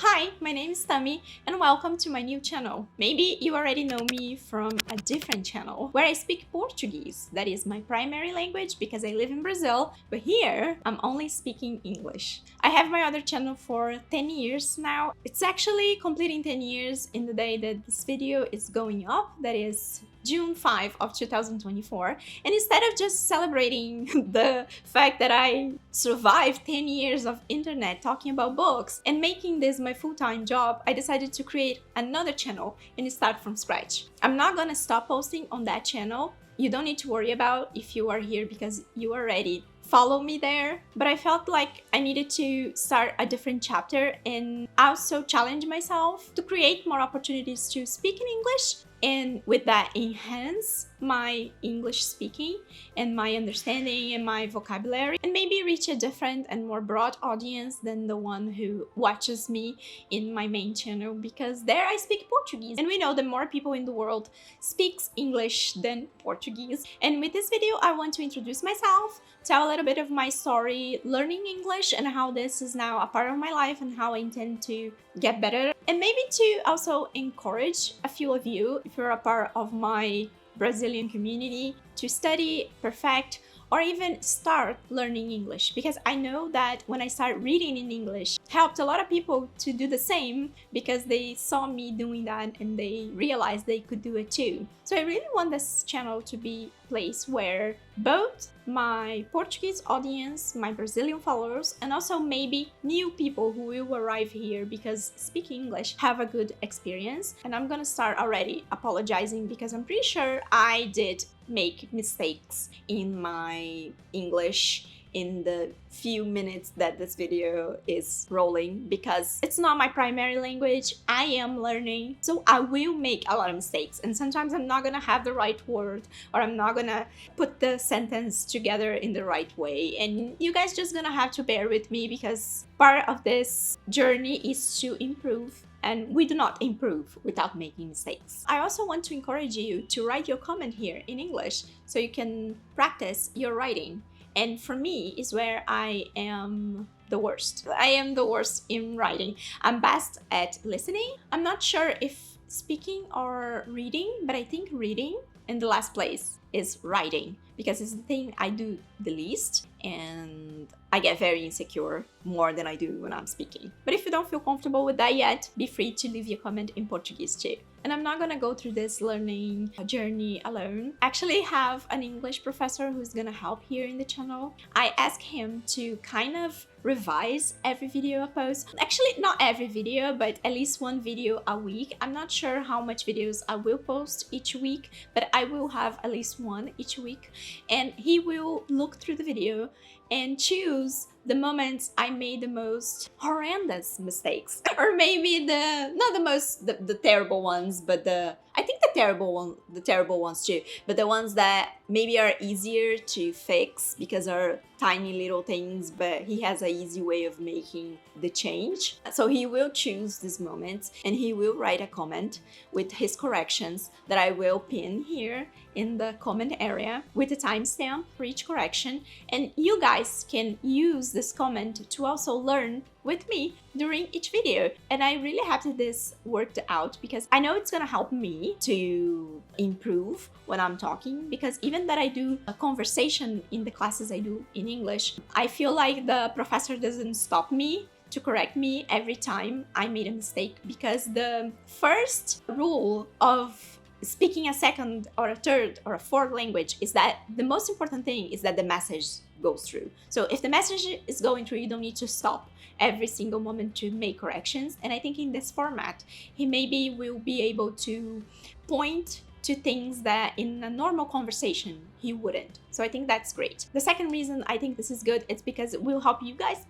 Hi, my name is Tami and welcome to my new channel. Maybe you already know me from a different channel where I speak Portuguese. That is my primary language because I live in Brazil, but here I'm only speaking English. I have my other channel for 10 years now. It's actually completing 10 years in the day that this video is going up, that is June 5 of 2024. And instead of just celebrating the fact that I survived 10 years of internet talking about books and making this my full-time job, I decided to create another channel and start from scratch. I'm not gonna stop posting on that channel. You don't need to worry about if you are here because you already follow me there, but I felt like I needed to start a different chapter and also challenge myself to create more opportunities to speak in English, and with that enhance my English speaking and my understanding and my vocabulary, and maybe reach a different and more broad audience than the one who watches me in my main channel, because there I speak Portuguese, and we know that more people in the world speaks English than Portuguese. And with this video I want to introduce myself, tell a little bit of my story learning English and how this is now a part of my life and how I intend to get better, and maybe to also encourage a few of you, if you're a part of my Brazilian community, to study, perfect, or even start learning English, because I know that when I started reading in English, it helped a lot of people to do the same because they saw me doing that and they realized they could do it too. So I really want this channel to be a place where both my Portuguese audience, my Brazilian followers, and also maybe new people who will arrive here because speaking English have a good experience. And I'm gonna start already apologizing because I'm pretty sure I did make mistakes in my English in the few minutes that this video is rolling, because it's not my primary language. I am learning, so I will make a lot of mistakes, and sometimes I'm not gonna have the right word, or I'm not gonna put the sentence together in the right way, and you guys just gonna have to bear with me because part of this journey is to improve, and we do not improve without making mistakes. I also want to encourage you to write your comment here in English so you can practice your writing. And for me is where I am the worst. I am the worst in writing. I'm best at listening. I'm not sure if speaking or reading, but I think reading. In the last place is writing, because it's the thing I do the least, and I get very insecure more than I do when I'm speaking. But if you don't feel comfortable with that yet, be free to leave your comment in Portuguese too. And I'm not gonna go through this learning journey alone. I actually have an English professor who's gonna help here in the channel. I asked him to kind of revise every video I post. Actually, not every video, but at least one video a week. I'm not sure how much videos I will post each week, but I will have at least one each week. And he will look through the video and choose the moments I made the most horrendous mistakes, or maybe not the terrible ones, but I think the terrible ones too, but the ones that maybe are easier to fix because are tiny little things, but he has an easy way of making the change. So he will choose these moments and he will write a comment with his corrections that I will pin here in the comment area with a timestamp for each correction, and you guys can use this comment to also learn with me during each video. And I really happy this worked out because I know it's gonna help me to improve when I'm talking, because even that I do a conversation in the classes I do in English, I feel like the professor doesn't stop me to correct me every time I made a mistake, because the first rule of speaking a second or a third or a fourth language is that the most important thing is that the message goes through. So if the message is going through, you don't need to stop every single moment to make corrections. And I think in this format, he maybe will be able to point to things that in a normal conversation he wouldn't. So I think that's great. The second reason I think this is good is because it will help you guys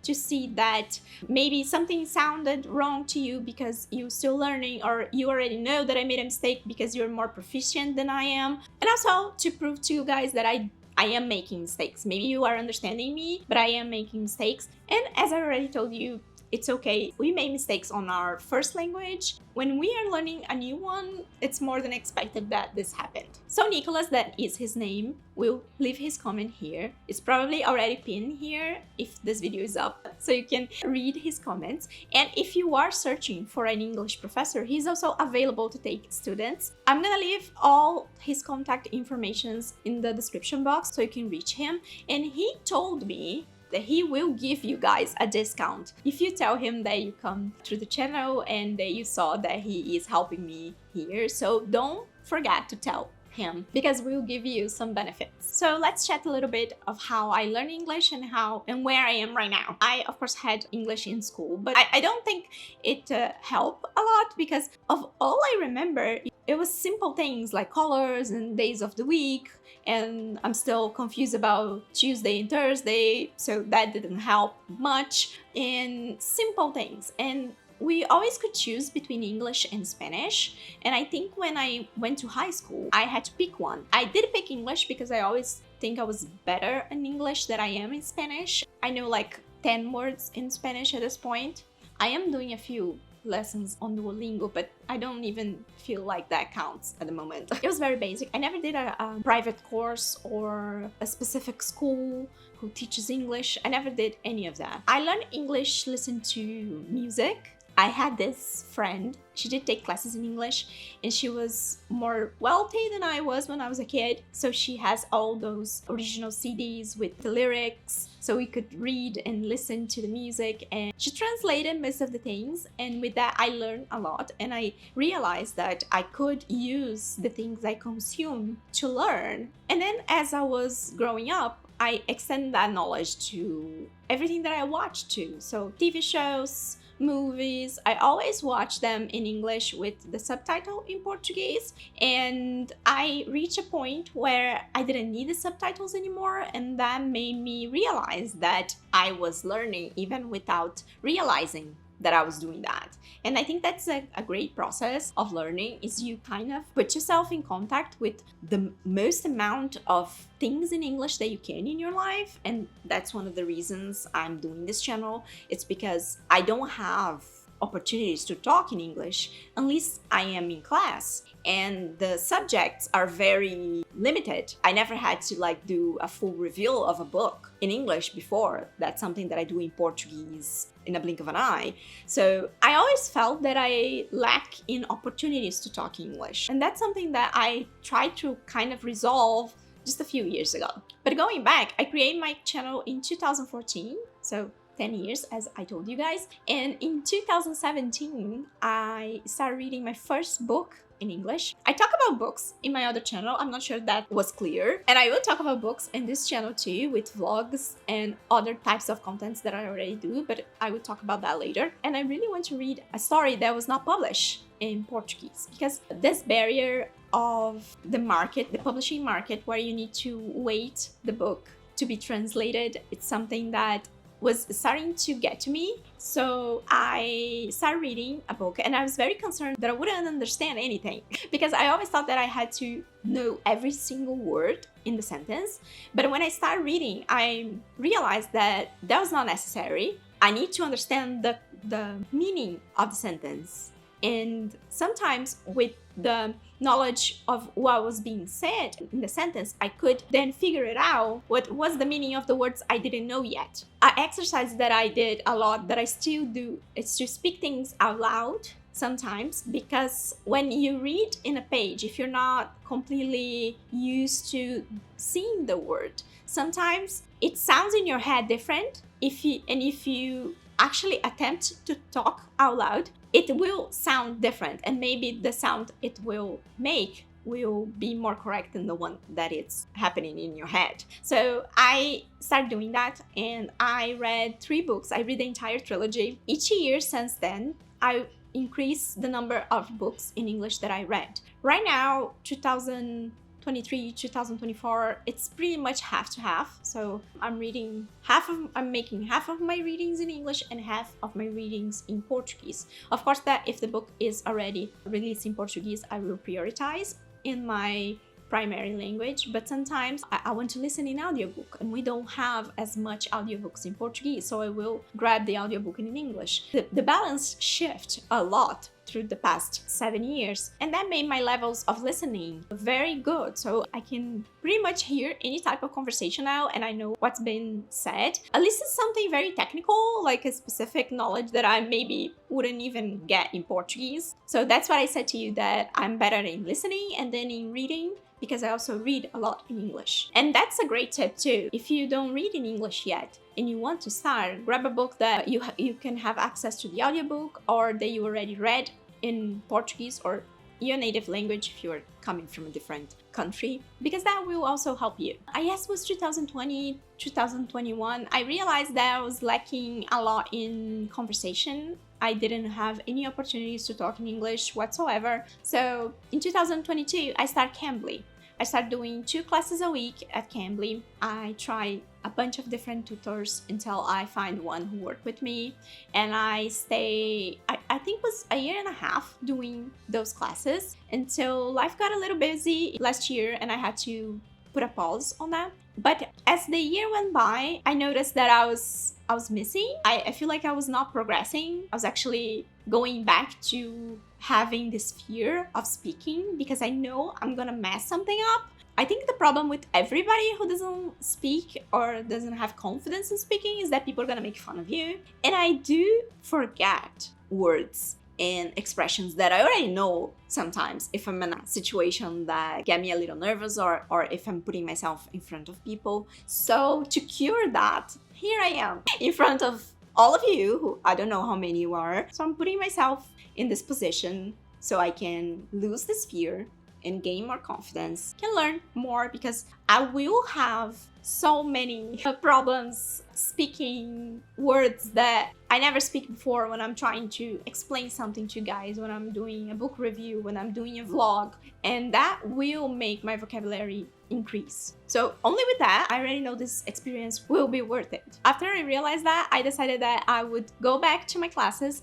to see that maybe something sounded wrong to you because you're still learning, or you already know that I made a mistake because you're more proficient than I am, and also to prove to you guys that I am making mistakes. Maybe you are understanding me, but I am making mistakes. And as I already told you, it's okay. We make mistakes on our first language. When we are learning a new one, it's more than expected that this happened. So Nycollas, that is his name, will leave his comment here. It's probably already pinned here if this video is up, so you can read his comments. And if you are searching for an English professor, he's also available to take students. I'm gonna leave all his contact informations in the description box so you can reach him. And he told me that he will give you guys a discount if you tell him that you come through the channel and that you saw that he is helping me here. So don't forget to tell him, because we'll give you some benefits. So let's chat a little bit of how I learn English and where I am right now. I of course had English in school, but I don't think it helped a lot, because of all I remember, it was simple things like colors and days of the week, and I'm still confused about Tuesday and Thursday, so that didn't help much. And simple things, and we always could choose between English and Spanish. And I think when I went to high school, I had to pick one. I did pick English because I always think I was better in English than I am in Spanish. I know like 10 words in Spanish at this point. I am doing a few lessons on Duolingo, but I don't even feel like that counts at the moment. It was very basic. I never did a private course or a specific school who teaches English. I never did any of that. I learned English, listened to music. I had this friend, she did take classes in English, and she was more wealthy than I was when I was a kid. So she has all those original CDs with the lyrics, so we could read and listen to the music, and she translated most of the things. And with that, I learned a lot, and I realized that I could use the things I consume to learn. And then as I was growing up, I extended that knowledge to everything that I watched too. So TV shows, movies, I always watch them in English with the subtitle in Portuguese, and I reached a point where I didn't need the subtitles anymore, and that made me realize that I was learning even without realizing that I was doing that. And I think that's a great process of learning, is you kind of put yourself in contact with the most amount of things in English that you can in your life. And that's one of the reasons I'm doing this channel. It's because I don't have opportunities to talk in English unless I am in class, and the subjects are very limited. I never had to like do a full review of a book in English before. That's something that I do in Portuguese in a blink of an eye. So I always felt that I lack in opportunities to talk English, and that's something that I tried to kind of resolve just a few years ago. But going back, I created my channel in 2014, so 10 years, as I told you guys. And in 2017, I started reading my first book in English. I talk about books in my other channel. I'm not sure that was clear. And I will talk about books in this channel too, with vlogs and other types of contents that I already do, but I will talk about that later. And I really want to read a story that was not published in Portuguese, because this barrier of the market, the publishing market, where you need to wait the book to be translated, it's something that was starting to get to me. So I started reading a book, and I was very concerned that I wouldn't understand anything, because I always thought that I had to know every single word in the sentence. But when I started reading, I realized that that was not necessary. I need to understand the meaning of the sentence. And sometimes with the knowledge of what was being said in the sentence, I could then figure it out what was the meaning of the words I didn't know yet. An exercise that I did a lot, that I still do, is to speak things out loud sometimes, because when you read in a page, if you're not completely used to seeing the word, sometimes it sounds in your head different. If you actually attempt to talk out loud, it will sound different, and maybe the sound it will make will be more correct than the one that it's happening in your head. So I started doing that, and I read 3 books. I read the entire trilogy. Each year since then, I increased the number of books in English that I read. Right now, 2023, 2024, it's pretty much half to half. So I'm making half of my readings in English and half of my readings in Portuguese. Of course, that if the book is already released in Portuguese, I will prioritize in my primary language, but sometimes I want to listen in audiobook and we don't have as much audiobooks in Portuguese, so I will grab the audiobook in English. The balance shift a lot through the past 7 years, and that made my levels of listening very good, so I can pretty much hear any type of conversation now and I know what's been said. At least it's something very technical, like a specific knowledge that I maybe wouldn't even get in Portuguese. So that's what I said to you, that I'm better in listening and then in reading, because I also read a lot in English. And that's a great tip too. If you don't read in English yet and you want to start, grab a book that you can have access to the audiobook, or that you already read in Portuguese or your native language if you're coming from a different country, because that will also help you. I guess it was 2020, 2021, I realized that I was lacking a lot in conversation. I didn't have any opportunities to talk in English whatsoever. So in 2022, I started Cambly. I started doing 2 classes a week at Cambly. I tried a bunch of different tutors until I find one who worked with me, and I stay, I think it was a year and a half doing those classes until life got a little busy last year and I had to put a pause on that. But as the year went by, I noticed that I was missing. I feel like I was not progressing. I was actually going back to having this fear of speaking because I know I'm gonna mess something up. I think the problem with everybody who doesn't speak or doesn't have confidence in speaking is that people are gonna make fun of you. And I do forget words and expressions that I already know sometimes if I'm in a situation that get me a little nervous, or if I'm putting myself in front of people. So to cure that, here I am in front of all of you, who I don't know how many you are. So I'm putting myself in this position so I can lose this fear and gain more confidence, can learn more, because I will have so many problems speaking words that I never speak before when I'm trying to explain something to you guys, when I'm doing a book review, when I'm doing a vlog, and that will make my vocabulary increase. So only with that, I already know this experience will be worth it. After I realized that, I decided that I would go back to my classes,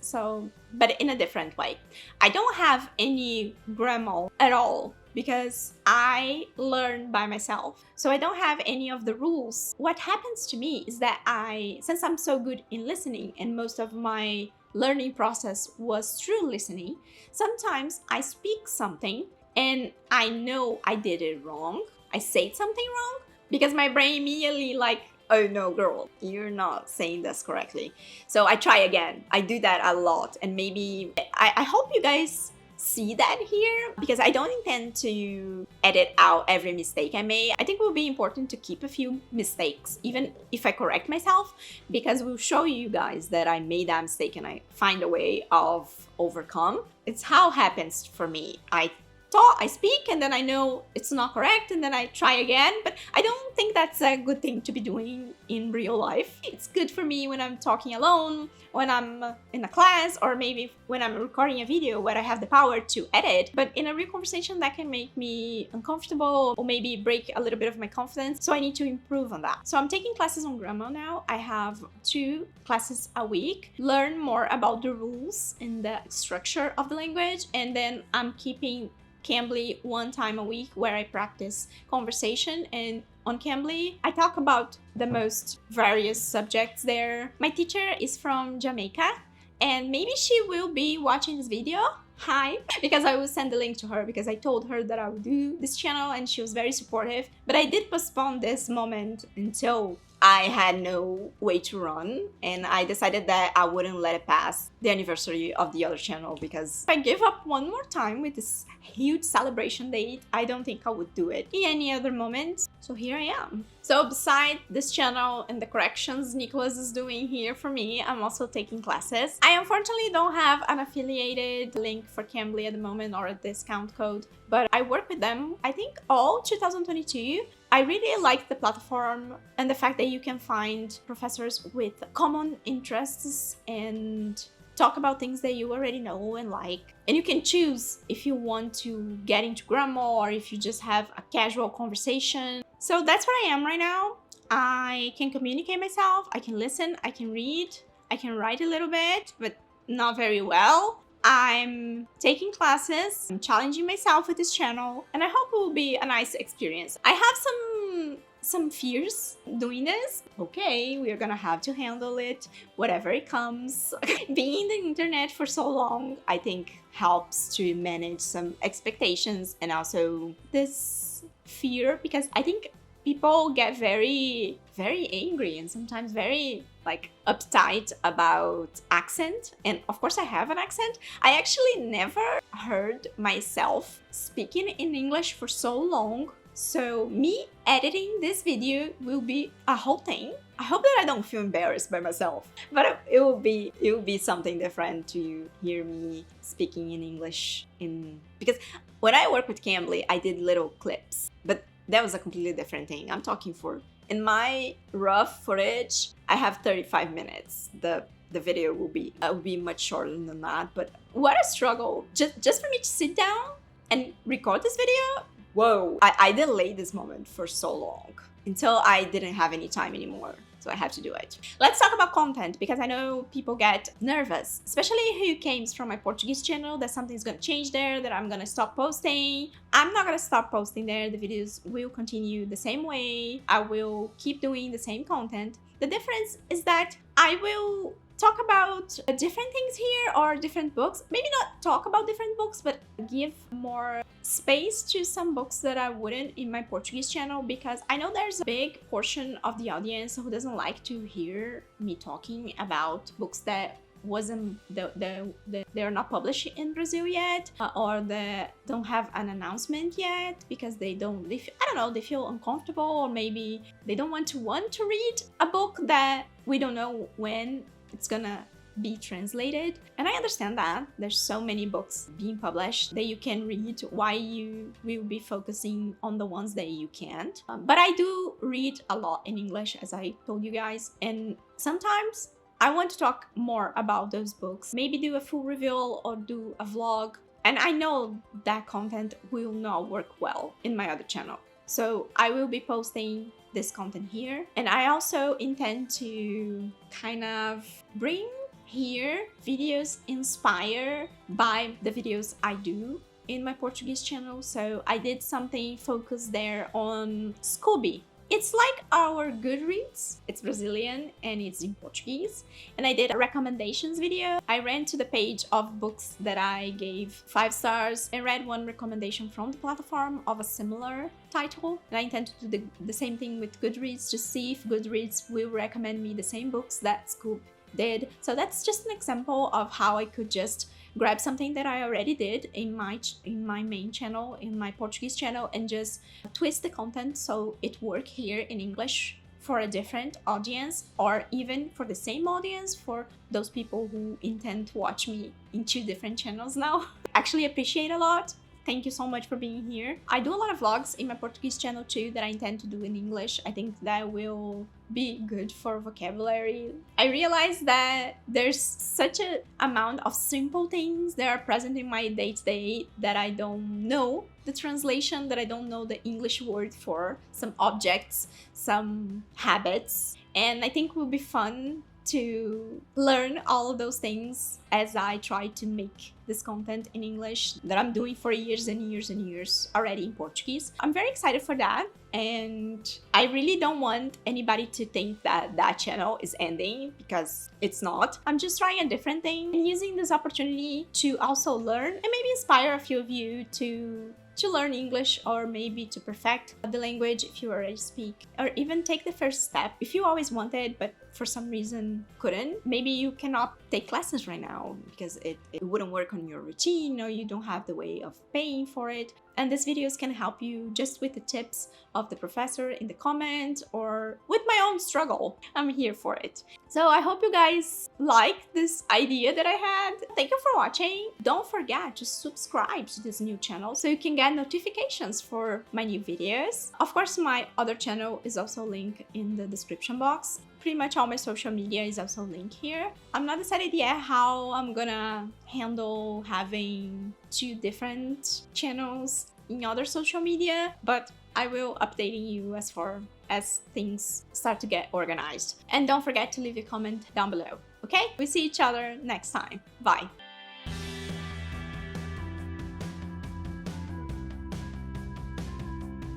but in a different way. I don't have any grammar at all because I learn by myself. So I don't have any of the rules. What happens to me is that since I'm so good in listening and most of my learning process was through listening, sometimes I speak something and I know I did it wrong. I said something wrong because my brain immediately like, oh no, girl, you're not saying this correctly. So I try again. I do that a lot, and maybe I hope you guys see that here, because I don't intend to edit out every mistake I made. I think it will be important to keep a few mistakes, even if I correct myself, because we'll show you guys that I made that mistake and I find a way of overcome. It's how it happens for me. I speak and then I know it's not correct and then I try again, but I don't think that's a good thing to be doing in real life. It's good for me when I'm talking alone, when I'm in a class, or maybe when I'm recording a video where I have the power to edit, but in a real conversation that can make me uncomfortable or maybe break a little bit of my confidence, so I need to improve on that. So I'm taking classes on grammar now. I have 2 classes a week, learn more about the rules and the structure of the language, and then I'm keeping Cambly 1 time a week where I practice conversation. And on Cambly, I talk about the most various subjects there. My teacher is from Jamaica, and maybe she will be watching this video. Hi, because I will send the link to her because I told her that I would do this channel and she was very supportive. But I did postpone this moment until I had no way to run, and I decided that I wouldn't let it pass the anniversary of the other channel, because if I give up one more time with this huge celebration date, I don't think I would do it in any other moment. So here I am. So beside this channel and the corrections Nycollas is doing here for me, I'm also taking classes. I unfortunately don't have an affiliated link for Cambly at the moment, or a discount code, but I work with them, I think all 2022. I really like the platform and the fact that you can find professors with common interests and talk about things that you already know and like. And you can choose if you want to get into grammar or if you just have a casual conversation. So that's where I am right now. I can communicate myself, I can listen, I can read, I can write a little bit, but not very well. I'm taking classes, I'm challenging myself with this channel, and I hope it will be a nice experience. I have some fears doing this. Okay, we're gonna have to handle it, whatever it comes. Being in the internet for so long, I think helps to manage some expectations and also this fear, because I think people get very angry and sometimes very like uptight about accent. And of course I have an accent. I actually never heard myself speaking in English for so long. So me editing this video will be a whole thing. I hope that I don't feel embarrassed by myself, but it will be something different to hear me speaking in English because when I work with Cambly, I did little clips, but that was a completely different thing. I'm talking in my rough footage, I have 35 minutes. The video will be much shorter than that, but what a struggle. Just for me to sit down and record this video. Whoa, I delayed this moment for so long until I didn't have any time anymore. So I had to do it. Let's talk about content, because I know people get nervous, especially who came from my Portuguese channel, that something's gonna change there, that I'm gonna stop posting. I'm not gonna stop posting there. The videos will continue the same way. I will keep doing the same content. The difference is that I will talk about different things here, or different books. Maybe not talk about different books, but give more space to some books that I wouldn't in my Portuguese channel, because I know there's a big portion of the audience who doesn't like to hear me talking about books that they're not published in Brazil yet, or that don't have an announcement yet, because I don't know, they feel uncomfortable, or maybe they don't want to read a book that we don't know when it's gonna be translated. And I understand that there's so many books being published that you can read. Why you will be focusing on the ones that you can't? But I do read a lot in English, as I told you guys, and sometimes I want to talk more about those books, maybe do a full review or do a vlog. And I know that content will not work well in my other channel. So I will be posting this content here. And I also intend to kind of bring here videos inspired by the videos I do in my Portuguese channel. So I did something focused there on Scooby. It's like our Goodreads. It's Brazilian and it's in Portuguese. And I did a recommendations video. I ran to the page of books that I gave 5 stars and read one recommendation from the platform of a similar title. And I intend to do the same thing with Goodreads, to see if Goodreads will recommend me the same books that Scoob did. So that's just an example of how I could just grab something that I already did in my main channel, in my Portuguese channel, and just twist the content so it work here in English for a different audience, or even for the same audience, for those people who intend to watch me in 2 different channels now. Actually appreciate a lot. Thank you so much for being here. I do a lot of vlogs in my Portuguese channel too that I intend to do in English. I think that will be good for vocabulary. I realize that there's such an amount of simple things that are present in my day-to-day that I don't know the translation, that I don't know the English word for some objects, some habits. And I think it will be fun to learn all of those things as I try to make this content in English that I'm doing for years and years and years already in Portuguese. I'm very excited for that, and I really don't want anybody to think that that channel is ending, because it's not. I'm just trying a different thing and using this opportunity to also learn and maybe inspire a few of you to learn English, or maybe to perfect the language if you already speak, or even take the first step if you always wanted but for some reason couldn't. Maybe you cannot take classes right now because it wouldn't work on your routine, or you don't have the way of paying for it. And these videos can help you just with the tips of the professor in the comments, or with my own struggle. I'm here for it. So I hope you guys like this idea that I had. Thank you for watching. Don't forget to subscribe to this new channel so you can get notifications for my new videos. Of course, my other channel is also linked in the description box. Pretty much all my social media is also linked here. I'm not decided yet how I'm gonna handle having 2 different channels in other social media, but I will updating you as far as things start to get organized. And don't forget to leave a comment down below, okay? We'll see each other next time. Bye!